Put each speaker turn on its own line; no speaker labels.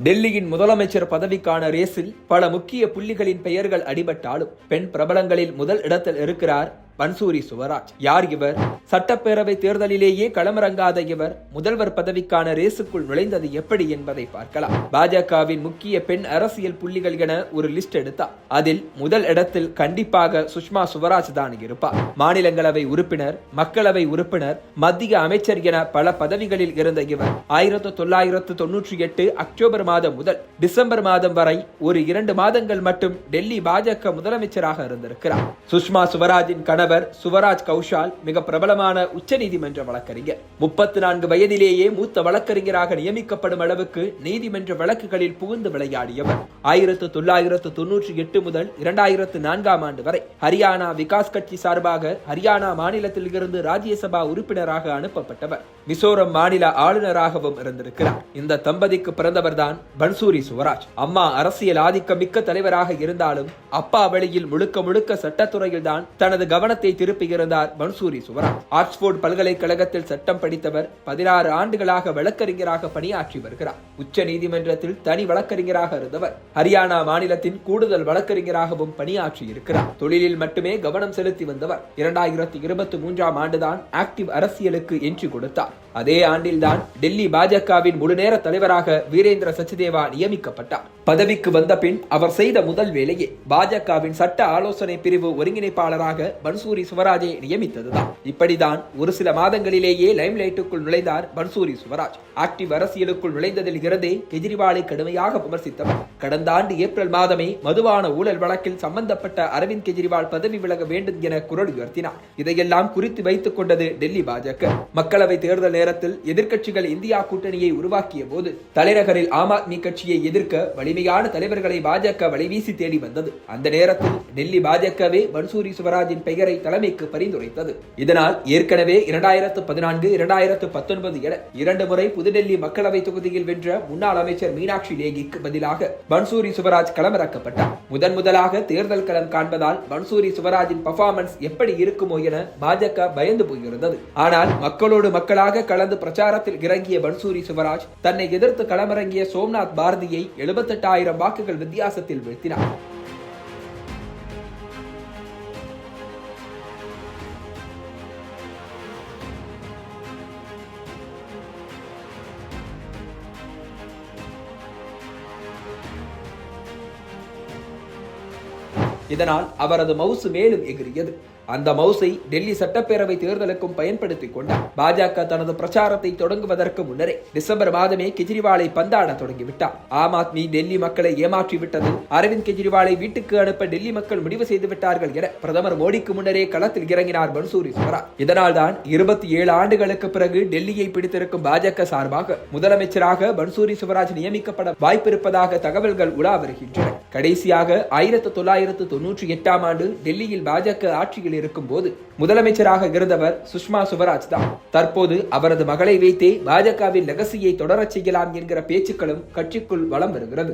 டெல்லியின் முதலமைச்சர் பதவிக்கான ரேஸில் பல முக்கிய புள்ளிகளின் பெயர்கள் அடிபட்டாலும் பெண் பிரபலங்களில் முதல் இடத்தில் இருக்கிறார் பன்சூரி சுவராஜ். யார் இவர்? சட்டப்பேரவை தேர்தலிலேயே களமிறங்காத இவர் முதல்வர் பதவிக்கான ரேசுக்குள் நுழைந்தது எப்படி என்பதை பார்க்கலாம். பாஜகவின் முக்கிய பெண் அரசியல் புள்ளிகள் என ஒரு லிஸ்ட் எடுத்தார். அதில் முதல் இடத்தில் கண்டிப்பாக சுஷ்மா சுவராஜ் தான் இருப்பார். மாநிலங்களவை உறுப்பினர், மக்களவை உறுப்பினர், மத்திய அமைச்சர் என பல பதவிகளில் இருந்த இவர் 1998 அக்டோபர் மாதம் முதல் டிசம்பர் மாதம் வரை ஒரு 2 மாதங்கள் மட்டும் டெல்லி பாஜக முதலமைச்சராக இருந்திருக்கிறார். சுஷ்மா சுவராஜின் கணவர் சுவராஜ் கௌஷால் மிக பிரபலமான உச்சநீதிமன்ற வழக்கறிஞர். 34 வயதிலேயே மூத்த வழக்கறிஞராக நியமிக்கப்படும் அளவுக்கு நீதிமன்ற வழக்குகளில் புகுந்து விளையாடியவர். 1998 முதல் 2004 ஆண்டு வரை ஹரியானா விகாஸ் கட்சி சார்பாக ஹரியானா மாநிலத்தில் இருந்து ராஜ்யசபா உறுப்பினராக அனுப்பப்பட்டவர். மிசோரம் மாநில ஆளுநராகவும் இருந்திருக்கிறார். இந்த தம்பதிக்கு பிறந்தவர் தான் பன்சூரி சுவராஜ். அம்மா அரசியல் ஆதிக்கம் மிக்க தலைவராக இருந்தாலும் அப்பா வழியில் முழுக்க சட்டத்துறையில் தான் தனது கவனத்தை திருப்பியிருந்தார் பன்சூரி சுவராஜ். ஆக்ஸ்போர்ட் பல்கலைக்கழகத்தில் சட்டம் படித்தவர். 16 ஆண்டுகளாக வழக்கறிஞராக பணியாற்றி வருகிறார். உச்ச நீதிமன்றத்தில் தனி வழக்கறிஞராக இருந்தவர். ஹரியானா மாநிலத்தின் கூடுதல் வழக்கறிஞராகவும் பணியாற்றி இருக்கிறார். தொழிலில் மட்டுமே கவனம் செலுத்தி வந்தவர். 2023 ஆண்டுதான் ஆக்டிவ் அரசியலுக்கு என்ட்ரி கொடுத்தார். அதே ஆண்டில்தான் டெல்லி பாஜகவின் முழுநேர தலைவராக வீரேந்திர சச்தேவா நியமிக்கப்பட்டார். பதவிக்கு வந்த பின் அவர் செய்த முதல் வேலையே பாஜகவின் சட்ட ஆலோசனை பிரிவு ஒருங்கிணைப்பாளராக பன்சூரி சுவராஜை நியமித்ததுதான். இப்படிதான் ஒரு சில மாதங்களிலேயே லைம்லைட்டுக்குள் நுழைந்தார் பன்சூரி சுவராஜ். ஆக்டிவ் அரசியலுக்குள் நுழைந்ததில் இருந்தே கெஜ்ரிவாலை கடுமையாக விமர்சித்தவர். கடந்த ஆண்டு ஏப்ரல் மாதமே மதுபான ஊழல் வழக்கில் சம்பந்தப்பட்ட அரவிந்த் கெஜ்ரிவால் பதவி விலக வேண்டும் என குரல் உயர்த்தினார். இதையெல்லாம் குறித்து வைத்துக் கொண்டது டெல்லி பாஜக. மக்களவை தேர்தல் நேரத்தில் எதிர்க்கட்சிகள் இந்தியா கூட்டணியை உருவாக்கிய போது தலைநகரில் ஆம் ஆத்மி கட்சியை எதிர்க்க வலிமையான தலைவர்களை பாஜக வலைவீசி தேடி வந்தது. அந்த நேரத்தில் டெல்லி பாஜகவே பன்சூரி சுவராஜின் பெயரை தலைமைக்கு பரிந்துரைத்தது. இதனால் ஏற்கனவே 2014, 2019 என 2 முறை புதுடெல்லி மக்களவை தொகுதியில் வென்ற முன்னாள் அமைச்சர் மீனாட்சி லேகிக்கு பதிலாக பன்சூரி சுவராஜ் களமிறக்கப்பட்டார். முதலாக தேர்தல் களம் காண்பதால் பன்சூரி சுவராஜின் பெர்ஃபார்மன்ஸ் எப்படி இருக்குமோ என பாஜக பயந்து போயிருந்தது. ஆனால் மக்களோடு மக்களாக கலந்து பிரச்சாரத்தில் இறங்கிய பன்சூரி சுவராஜ் தன்னை எதிர்த்து களமிறங்கிய சோம்நாத் பாரதியை 78,000 வாக்குகள் வித்தியாசத்தில் வீழ்த்தினார். இதனால் அவரது மவுசு மேலும் எகிரியது. அந்த மவுசை டெல்லி சட்டப்பேரவை தேர்தலுக்கும் பயன்படுத்திக் கொண்டார். பாஜக தனது பிரச்சாரத்தை தொடங்குவதற்கு முன்னரே டிசம்பர் மாதமே கெஜ்ரிவாலை பந்தாட தொடங்கிவிட்டார். ஆம் ஆத்மி டெல்லி மக்களை ஏமாற்றி விட்டது, அரவிந்த் கெஜ்ரிவாலை வீட்டுக்கு அனுப்ப டெல்லி மக்கள் முடிவு செய்து விட்டார்கள் என பிரதமர் மோடிக்கு முன்னரே களத்தில் இறங்கினார் பன்சூரி சுவராஜ். இதனால் தான் 27 ஆண்டுகளுக்கு பிறகு டெல்லியை பிடித்திருக்கும் பாஜக சார்பாக முதலமைச்சராக பன்சூரி சுவராஜ் நியமிக்கப்பட வாய்ப்பிருப்பதாக தகவல்கள் உலா வருகின்றன. கடைசியாக 1998 ஆண்டு டெல்லியில் பாஜக ஆட்சியில் இருக்கும் போது முதலமைச்சராக இருந்தவர் சுஷ்மா சுவராஜ் தான். தற்போது அவரது மகளை வைத்தே பாஜகவின் லெகசியை தொடரச் செய்யலாம் என்கிற பேச்சுக்களும் கட்சிக்குள் வலம் வருகிறது.